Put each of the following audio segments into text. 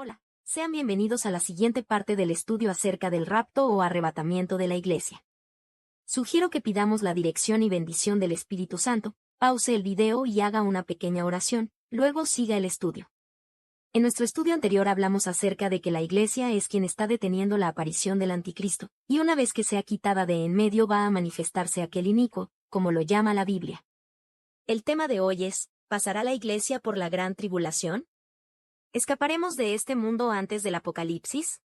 Hola, sean bienvenidos a la siguiente parte del estudio acerca del rapto o arrebatamiento de la Iglesia. Sugiero que pidamos la dirección y bendición del Espíritu Santo, pause el video y haga una pequeña oración, luego siga el estudio. En nuestro estudio anterior hablamos acerca de que la Iglesia es quien está deteniendo la aparición del Anticristo, y una vez que sea quitada de en medio va a manifestarse aquel inicuo, como lo llama la Biblia. El tema de hoy es, ¿pasará la Iglesia por la gran tribulación? ¿Escaparemos de este mundo antes del Apocalipsis?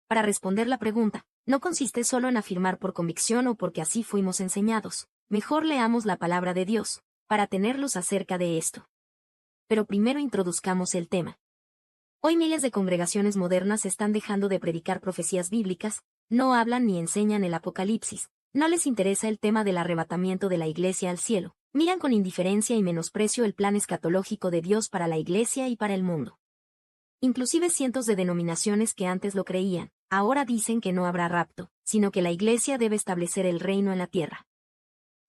Para responder la pregunta, no consiste solo en afirmar por convicción o porque así fuimos enseñados. Mejor leamos la palabra de Dios, para tener luz acerca de esto. Pero primero introduzcamos el tema. Hoy miles de congregaciones modernas están dejando de predicar profecías bíblicas, no hablan ni enseñan el Apocalipsis, no les interesa el tema del arrebatamiento de la Iglesia al cielo, miran con indiferencia y menosprecio el plan escatológico de Dios para la Iglesia y para el mundo. Inclusive cientos de denominaciones que antes lo creían, ahora dicen que no habrá rapto, sino que la Iglesia debe establecer el reino en la tierra.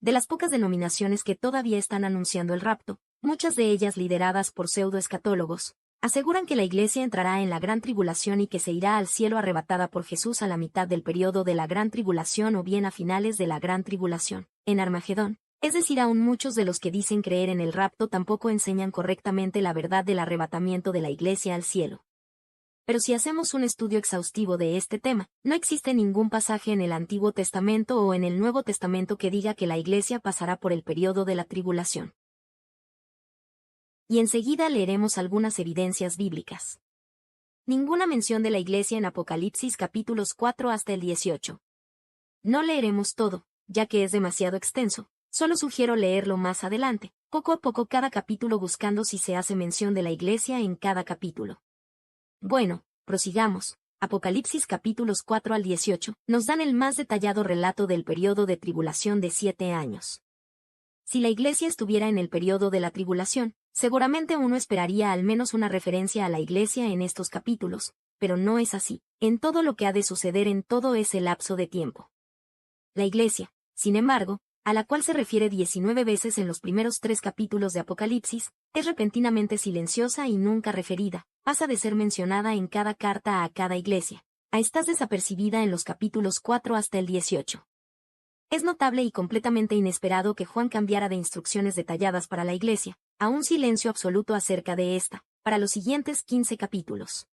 De las pocas denominaciones que todavía están anunciando el rapto, muchas de ellas lideradas por pseudoescatólogos, aseguran que la Iglesia entrará en la gran tribulación y que se irá al cielo arrebatada por Jesús a la mitad del periodo de la gran tribulación o bien a finales de la gran tribulación, en Armagedón. Es decir, aún muchos de los que dicen creer en el rapto tampoco enseñan correctamente la verdad del arrebatamiento de la Iglesia al cielo. Pero si hacemos un estudio exhaustivo de este tema, no existe ningún pasaje en el Antiguo Testamento o en el Nuevo Testamento que diga que la Iglesia pasará por el periodo de la tribulación. Y enseguida leeremos algunas evidencias bíblicas. Ninguna mención de la Iglesia en Apocalipsis capítulos 4 hasta el 18. No leeremos todo, ya que es demasiado extenso. Solo sugiero leerlo más adelante, poco a poco cada capítulo buscando si se hace mención de la Iglesia en cada capítulo. Bueno, prosigamos. Apocalipsis capítulos 4 al 18 nos dan el más detallado relato del periodo de tribulación de 7 años. Si la Iglesia estuviera en el periodo de la tribulación, seguramente uno esperaría al menos una referencia a la Iglesia en estos capítulos, pero no es así, en todo lo que ha de suceder en todo ese lapso de tiempo. La Iglesia, sin embargo, a la cual se refiere 19 veces en los primeros 3 capítulos de Apocalipsis, es repentinamente silenciosa y nunca referida, pasa de ser mencionada en cada carta a cada iglesia, a estás desapercibida en los capítulos 4 hasta el 18. Es notable y completamente inesperado que Juan cambiara de instrucciones detalladas para la iglesia, a un silencio absoluto acerca de esta, para los siguientes 15 capítulos.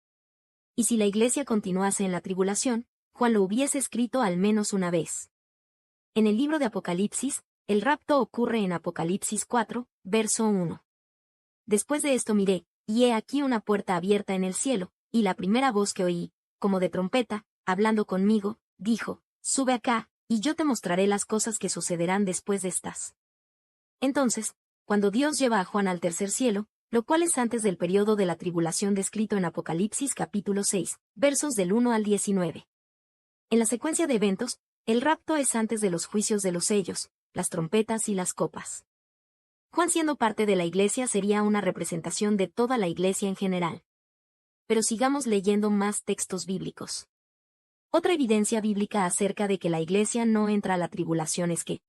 Y si la iglesia continuase en la tribulación, Juan lo hubiese escrito al menos una vez. En el libro de Apocalipsis, el rapto ocurre en Apocalipsis 4, verso 1. Después de esto miré, y he aquí una puerta abierta en el cielo, y la primera voz que oí, como de trompeta, hablando conmigo, dijo, sube acá, y yo te mostraré las cosas que sucederán después de estas. Entonces, cuando Dios lleva a Juan al tercer cielo, lo cual es antes del periodo de la tribulación descrito en Apocalipsis capítulo 6, versos del 1 al 19. En la secuencia de eventos, el rapto es antes de los juicios de los sellos, las trompetas y las copas. Juan siendo parte de la iglesia sería una representación de toda la iglesia en general. Pero sigamos leyendo más textos bíblicos. Otra evidencia bíblica acerca de que la iglesia no entra a la tribulación es que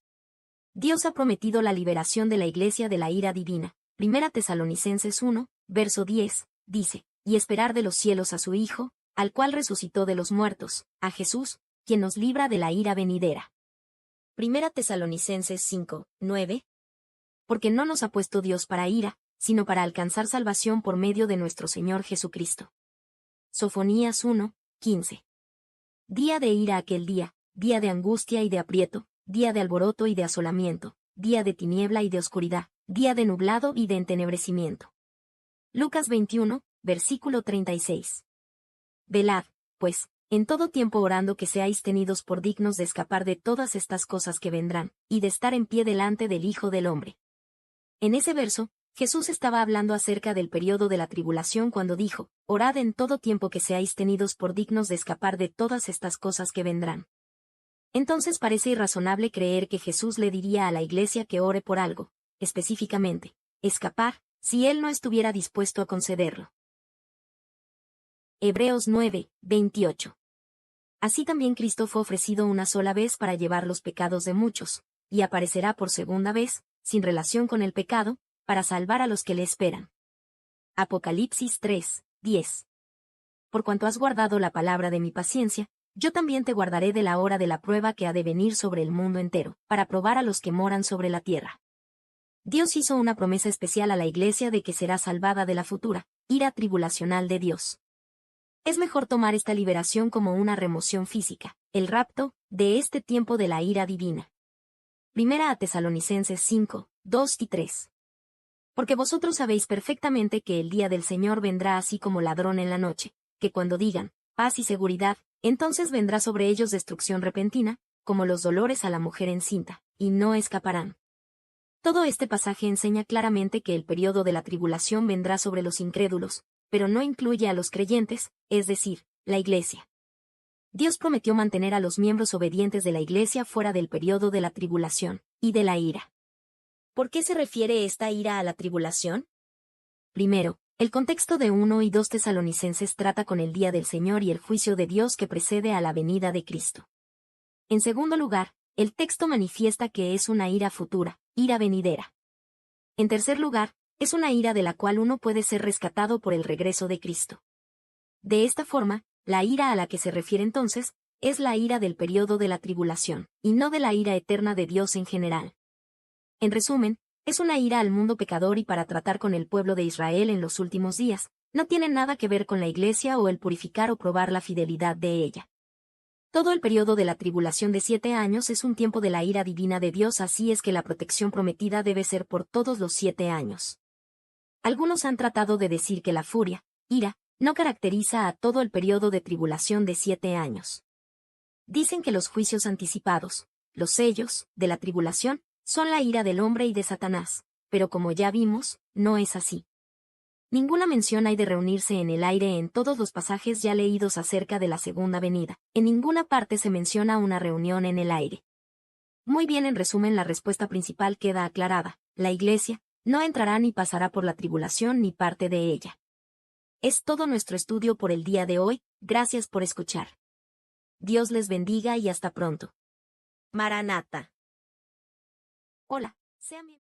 Dios ha prometido la liberación de la iglesia de la ira divina. 1 Tesalonicenses 1, verso 10, dice, y esperar de los cielos a su Hijo, al cual resucitó de los muertos, a Jesús, quien nos libra de la ira venidera. 1 Tesalonicenses 5, 9. Porque no nos ha puesto Dios para ira, sino para alcanzar salvación por medio de nuestro Señor Jesucristo. Sofonías 1, 15. Día de ira aquel día, día de angustia y de aprieto, día de alboroto y de asolamiento, día de tiniebla y de oscuridad, día de nublado y de entenebrecimiento. Lucas 21, versículo 36. Velad, pues, en todo tiempo orando que seáis tenidos por dignos de escapar de todas estas cosas que vendrán, y de estar en pie delante del Hijo del Hombre. En ese verso, Jesús estaba hablando acerca del periodo de la tribulación cuando dijo, orad en todo tiempo que seáis tenidos por dignos de escapar de todas estas cosas que vendrán. Entonces parece irrazonable creer que Jesús le diría a la iglesia que ore por algo, específicamente, escapar, si él no estuviera dispuesto a concederlo. Hebreos 9, 28. Así también Cristo fue ofrecido una sola vez para llevar los pecados de muchos, y aparecerá por segunda vez, sin relación con el pecado, para salvar a los que le esperan. Apocalipsis 3, 10. por cuanto has guardado la palabra de mi paciencia, yo también te guardaré de la hora de la prueba que ha de venir sobre el mundo entero, para probar a los que moran sobre la tierra. Dios hizo una promesa especial a la Iglesia de que será salvada de la futura ira tribulacional de Dios. Es mejor tomar esta liberación como una remoción física, el rapto, de este tiempo de la ira divina. Primera a Tesalonicenses 5, 2 y 3. Porque vosotros sabéis perfectamente que el día del Señor vendrá así como ladrón en la noche, que cuando digan, paz y seguridad, entonces vendrá sobre ellos destrucción repentina, como los dolores a la mujer encinta, y no escaparán. Todo este pasaje enseña claramente que el periodo de la tribulación vendrá sobre los incrédulos, pero no incluye a los creyentes, es decir, la Iglesia. Dios prometió mantener a los miembros obedientes de la Iglesia fuera del periodo de la tribulación y de la ira. ¿Por qué se refiere esta ira a la tribulación? Primero, el contexto de 1 y 2 Tesalonicenses trata con el día del Señor y el juicio de Dios que precede a la venida de Cristo. En segundo lugar, el texto manifiesta que es una ira futura, ira venidera. En tercer lugar, es una ira de la cual uno puede ser rescatado por el regreso de Cristo. De esta forma, la ira a la que se refiere entonces, es la ira del periodo de la tribulación, y no de la ira eterna de Dios en general. En resumen, es una ira al mundo pecador y para tratar con el pueblo de Israel en los últimos días, no tiene nada que ver con la Iglesia o el purificar o probar la fidelidad de ella. Todo el periodo de la tribulación de 7 años es un tiempo de la ira divina de Dios, así es que la protección prometida debe ser por todos los 7 años. Algunos han tratado de decir que la furia, ira, no caracteriza a todo el periodo de tribulación de 7 años. Dicen que los juicios anticipados, los sellos, de la tribulación, son la ira del hombre y de Satanás, pero como ya vimos, no es así. Ninguna mención hay de reunirse en el aire en todos los pasajes ya leídos acerca de la segunda venida. En ninguna parte se menciona una reunión en el aire. Muy bien, en resumen, la respuesta principal queda aclarada. La Iglesia no entrará ni pasará por la tribulación ni parte de ella. Es todo nuestro estudio por el día de hoy, gracias por escuchar. Dios les bendiga y hasta pronto. Maranata. Hola, sean bienvenidos.